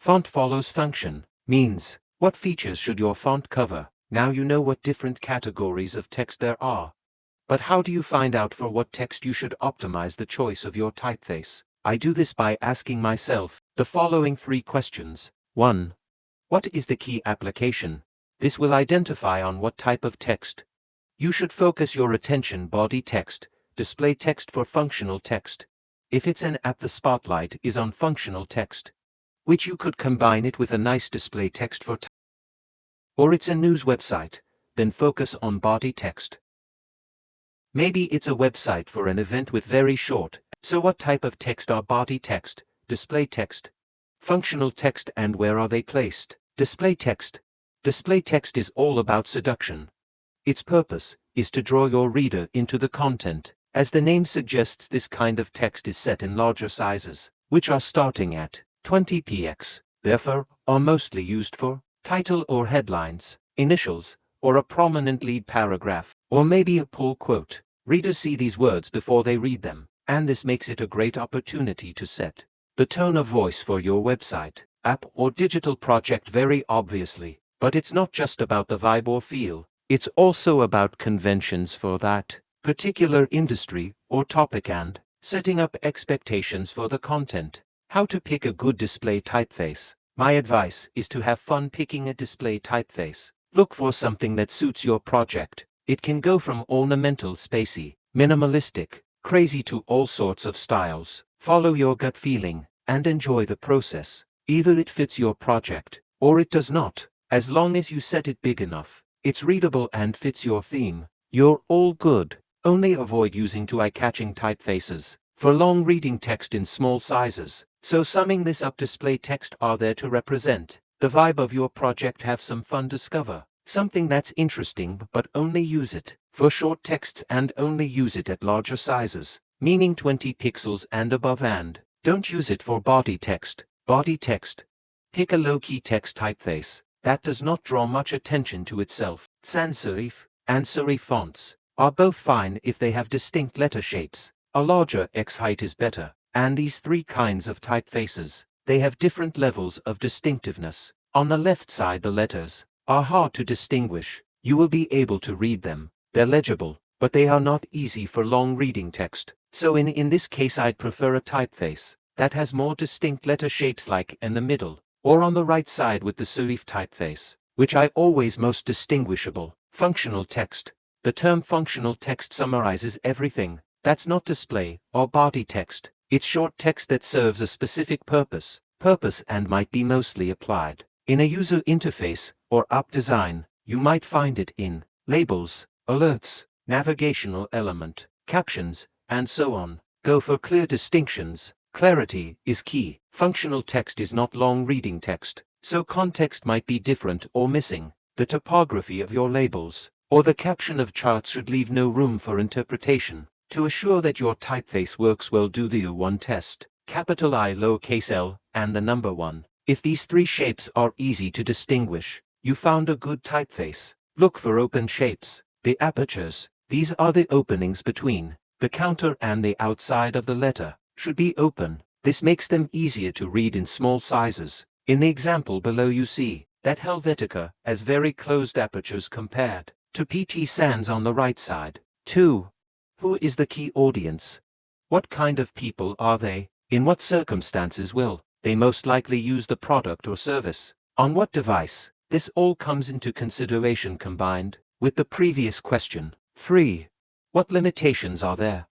Font follows function, means, what features should your font cover? Now you know what different categories of text there are. But how do you find out for what text you should optimize the choice of your typeface? I do this by asking myself the following 3 questions. 1. What is the key application? This will identify on what type of text you should focus your attention: body text, display text for functional text. If it's an app, the spotlight is on functional text, which you could combine it with a nice display text for or it's a news website, then focus on body text. Maybe it's a website for an event with very short. So what type of text are body text, display text, functional text, and where are they placed? Display text. Display text is all about seduction. Its purpose is to draw your reader into the content. As the name suggests, this kind of text is set in larger sizes, which are starting at 20px, therefore are mostly used for title or headlines, initials, or a prominent lead paragraph, or maybe a pull quote. Readers see these words before they read them, and this makes it a great opportunity to set the tone of voice for your website, app, or digital project very obviously. But it's not just about the vibe or feel, it's also about conventions for that particular industry or topic and setting up expectations for the content. How to pick a good display typeface. My advice is to have fun picking a display typeface. Look for something that suits your project. It can go from ornamental, spacey, minimalistic, crazy to all sorts of styles. Follow your gut feeling and enjoy the process. Either it fits your project or it does not. As long as you set it big enough, it's readable and fits your theme, you're all good. Only avoid using too eye-catching typefaces for long reading text in small sizes. So summing this up, display text are there to represent the vibe of your project. Have some fun, discover something that's interesting, but only use it for short texts and only use it at larger sizes, meaning 20 pixels and above, and don't use it for body text. Body text. Pick a low-key text typeface that does not draw much attention to itself. Sans serif and serif fonts are both fine if they have distinct letter shapes. A larger X height is better. And these 3 kinds of typefaces, they have different levels of distinctiveness. On the left side, the letters are hard to distinguish. You will be able to read them. They're legible, but they are not easy for long reading text. So in this case, I'd prefer a typeface that has more distinct letter shapes, like in the middle or on the right side with the serif typeface, which I always most distinguishable. Functional text. The term functional text summarizes everything that's not display or body text. It's short text that serves a specific purpose and might be mostly applied in a user interface or app design. You might find it in labels, alerts, navigational element, captions, and so on. Go for clear distinctions. Clarity is key. Functional text is not long reading text, so context might be different or missing. The typography of your labels or the caption of charts should leave no room for interpretation. To assure that your typeface works well, do the O1 test. Capital I, lowercase l, and the number 1. If these 3 shapes are easy to distinguish, you found a good typeface. Look for open shapes. The apertures, these are the openings between the counter and the outside of the letter, should be open. This makes them easier to read in small sizes. In the example below, you see that Helvetica has very closed apertures compared to PT Sans on the right side. 2. Who is the key audience? What kind of people are they? In what circumstances will they most likely use the product or service? On what device? This all comes into consideration combined with the previous question. 3. What limitations are there?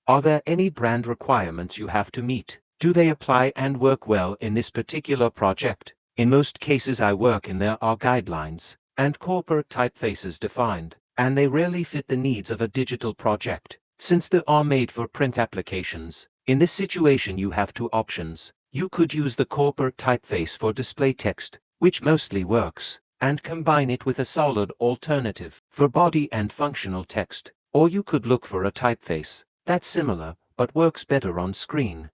Are there any brand requirements you have to meet? Do they apply and work well in this particular project? In most cases I work in, there are guidelines and corporate typefaces defined, and they rarely fit the needs of a digital project, since they are made for print applications. In this situation, you have 2 options. You could use the corporate typeface for display text, which mostly works, and combine it with a solid alternative for body and functional text. Or you could look for a typeface that's similar but works better on screen.